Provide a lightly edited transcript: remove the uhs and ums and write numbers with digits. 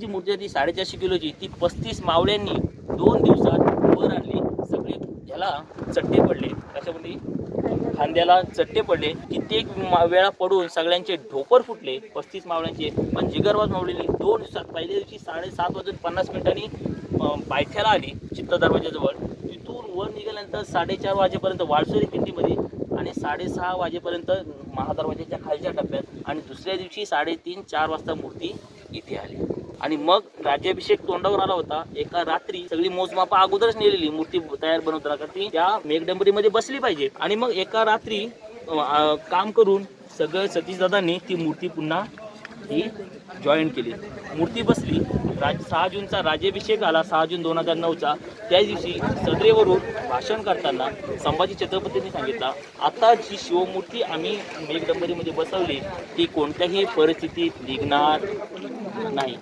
जी मूर्ती आहे ती 450 किलोची, ती 35 मावळ्यांनी 2 दिवसात वर आणली. सगळे ह्याला चट्टे पडले, कशामध्ये खांद्याला चट्टे पडले. कित्येक वेळा पडून सगळ्यांचे ढोपर फुटले 35 मावळ्यांचे. पण जिगरबाज मावळीली 2 दिवसात, पहिल्या दिवशी 7:50 पायथ्याला आली चित्त दरवाजाजवळ. तिथून वर निघाल्यानंतर 4:30 वाजेपर्यंत वाळसुरी पिंडीमध्ये आणि 6:30 वाजेपर्यंत महादरवाजाच्या खालच्या टप्प्यात आणि दुसऱ्या दिवशी 3:30-4 वाजता मूर्ती इथे आली. आणि मग राज्याभिषेक तोंडावर आला होता. एका रात्री सगळी मोजमापा अगोदरच नेलेली मूर्ती तयार बनवताना, कारण ती त्या मेघडंबरीमध्ये बसली पाहिजे. आणि मग एका रात्री काम करून सगळं सतीशदादांनी ती मूर्ती पुन्हा ही जॉईन केली. मूर्ती बसली. 6 जूनचा राज्याभिषेक आला, 6 जून 2009चा. त्या दिवशी सदरेवरून भाषण करताना संभाजी छत्रपतींनी सांगितलं, आता जी शिवमूर्ती आम्ही मेघडंबरीमध्ये बसवली ती कोणत्याही परिस्थितीत निघणार नाही.